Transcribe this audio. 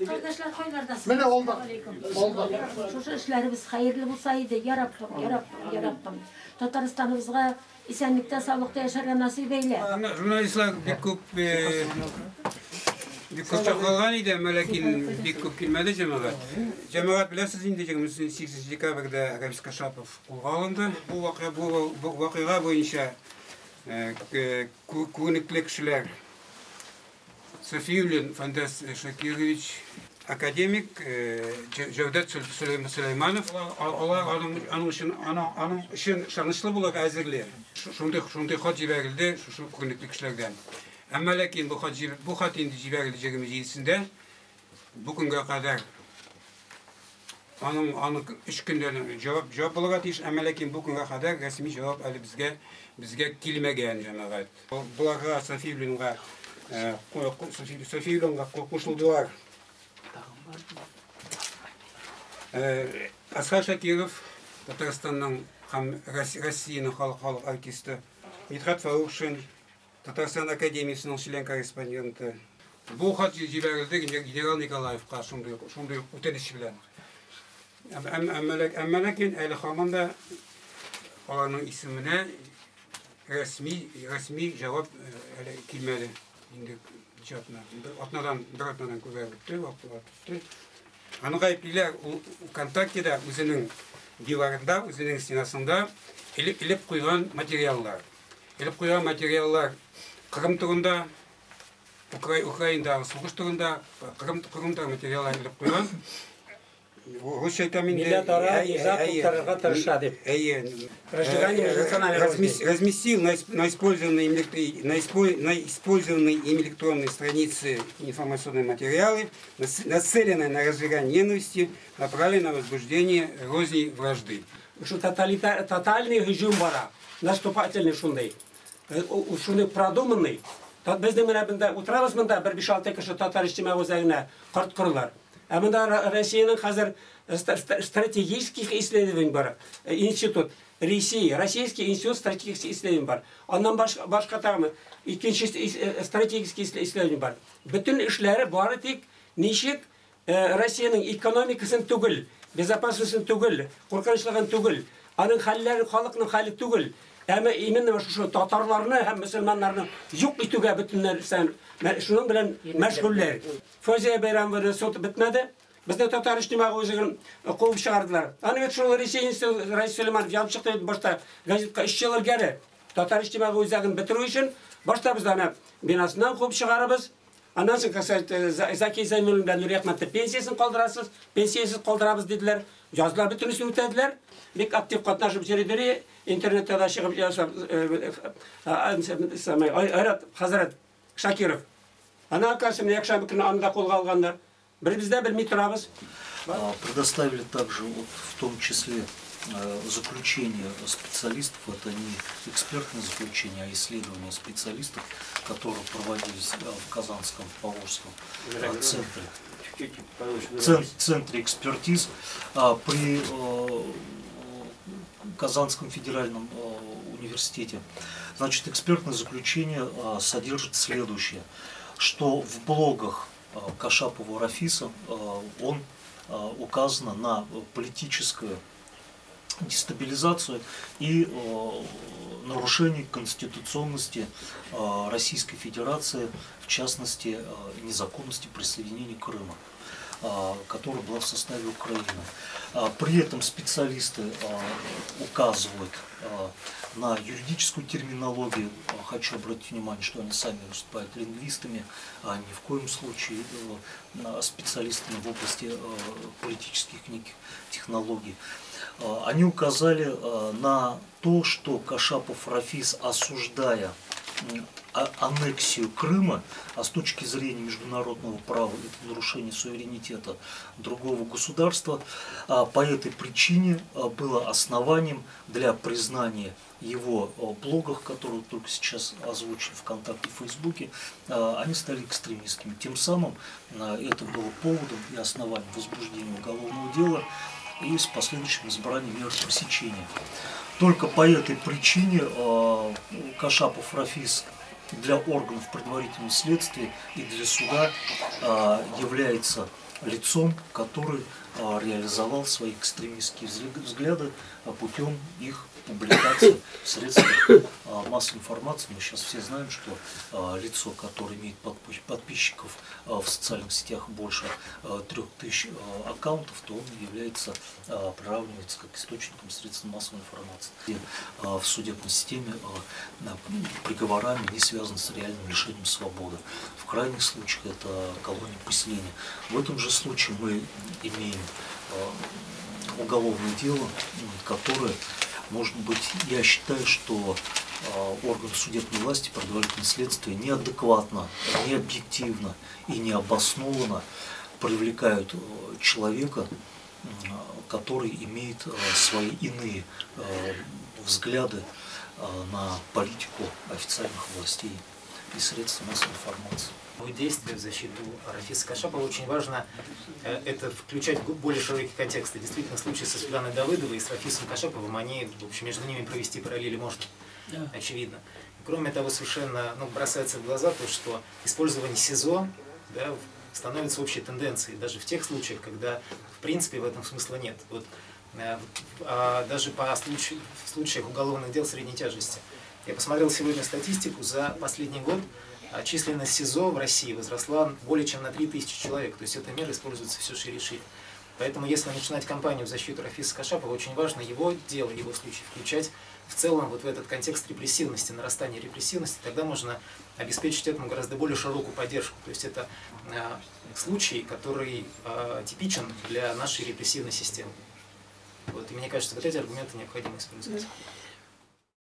Kardeşler hayırlardasınız. Mene oldu. Oldu. Şu işlerimiz hayırlı bulsaydı yarabbim. Tataristanımızga esenlikte, sağlıkta yaşarga nasip eyle. Jurnalistler bir koçak olgan idi, lakin bir köp kilmedi cemaat. Cemaat bilesiz indi 8 dekabrda Ravil Kashapov қолға алынды. Bu vakıya boyunca көрнекті кісілер Софиуллин Фандас Шакирович, академик Cevdet Süleymanov, onun için şanışlı bulak әзірлер. Şunday xat жіберілді, şu көрнекті kişilerden. Ama lakin bu xat indi жіберілeceğimiz yılsında, bugüne kadar onun 3 günden cevap bulagat iş, ama lakin bugüne kadar resmi cevap alı bizge kilmegen cemaat. Bulara Софиуллинға қосылдылар. Асқар Шакиров, Татарстанның һәм Россияның халық артисты, Митхат Фарухшин, Татарстан академиясының член-корреспонденті. Бұл хат жіберілді генерал Николаевқа шундай үтеніші белән. Әмма ләкин әле һаман да аларның исеменә рәсми җавап килмәде. Şimdi atnadan көбәйтті, вакытлатты. Аны гаеплиләр ВКонтактеда үзенең диварында, үзенең стенасында илеп куйган материаллар. Илеп куйган материаллар Кырым турында, Украинадагы сугыш турында, Кырымда материаллар илеп куйган. Разместил на использованные им электронные страницы информационные материалы, нацеленные на разжигание ненависти, направленные на возбуждение розни вражды. Что тотальный гыжум бара, наступательный шундай, шундай продуманный. Безден менә утрабыз монда 5-6 кеше татар иҗтимагый үзәгенә карт корылар. Әмінда Россияның қазір стратегических исследований бар. Институт Российский институт стратегических исследований бар. Ondan başka tağımı ikinci стратегический исследований бар. Bütün işleri bari tek nişik Россияның экономикасын түгел, безопасностьын түгел, қорқынычлығын түгел, аның хәлләре халыкның хәле түгел. Әмма именно шу татарларны һәм мөселманнарны юк итүгә бөтенләр шуның белән мәшгульләр. Фозия Байрамовны сот бетмәде. Безне татар иҗтимагый үзәген куып чыгардылар. Аны бит шул Россия Сулейманов язып чыкты башта газетка 3 ел элгәре. Татар иҗтимагый үзәген бетерү өчен башта без аны бинасыннан куып чыгарабыз. Аннан соң Заки Зәйнуллин белән Нури Әхмәтов пенсиясын калдырасыз, пенсиясыз калдырабыз диделәр. Язлар бөтенесен үтәделәр. Бик актив катнашып йөрделәр. Интернетта да чыгып ясап Айрат Хазрат Шакиров. Ана акасым якшәмбе көне анда кулга алганнар. Бездә белми торабыз. Предоставили также в том числе заключение специалистов, это не экспертное заключение, а исследования специалистов, которые проводились в Казанском Поволжском центре экспертиз при Казанском федеральном университете. Значит, экспертное заключение содержит следующее, что в блогах Кашапова Рафиса он указано на политическую дестабилизацию и нарушение конституционности Российской Федерации, в частности, незаконности присоединения Крыма, которая была в составе Украины. При этом специалисты указывают на юридическую терминологию. Хочу обратить внимание, что они сами выступают лингвистами, а ни в коем случае специалистами в области политических технологий. Они указали на то, что Кашапов Рафис, осуждая аннексию Крыма, а с точки зрения международного права это нарушение суверенитета другого государства, по этой причине было основанием для признания его блогов, которые только сейчас озвучили ВКонтакте и Фейсбуке, они стали экстремистскими. Тем самым это было поводом и основанием возбуждения уголовного дела и с последующим избранием мер пресечения. Только по этой причине Кашапов Рафис для органов предварительного следствия и для суда является лицом, который реализовал свои экстремистские взгляды путем их публикации в средствах массовой информации. Мы сейчас все знаем, что лицо, которое имеет подписчиков в социальных сетях больше 3000 аккаунтов, то он является, приравнивается как источником средств массовой информации. И в судебной системе приговорами не связаны с реальным лишением свободы. В крайних случаях это колония поселения. В этом же случае мы имеем уголовное дело, которое, может быть, я считаю, что органы судебной власти, предварительное следствие неадекватно, необъективно и необоснованно привлекают человека, который имеет свои иные взгляды на политику официальных властей и средств массовой информации. Действия в защиту Рафиса Кашапова очень важно это включать в более широкий контекст. И действительно, случаи со Светланой Давыдовой и с Рафисом Кашаповым, они, в общем, между ними провести параллели можно, очевидно. Кроме того, совершенно бросается в глаза то, что использование СИЗО, да, становится общей тенденцией, даже в тех случаях, когда, в принципе, в этом смысла нет. Вот, даже в случаях уголовных дел средней тяжести. Я посмотрел сегодня статистику, за последний год численность СИЗО в России возросла более чем на 3000 человек. То есть эта мера используется все шире и шире. Поэтому если начинать кампанию в защиту Рафиса Кашапова, очень важно его дело, его случай включать в целом вот в этот контекст репрессивности, нарастания репрессивности. Тогда можно обеспечить этому гораздо более широкую поддержку. То есть это случай, который типичен для нашей репрессивной системы. Вот. И мне кажется, вот эти аргументы необходимо использовать.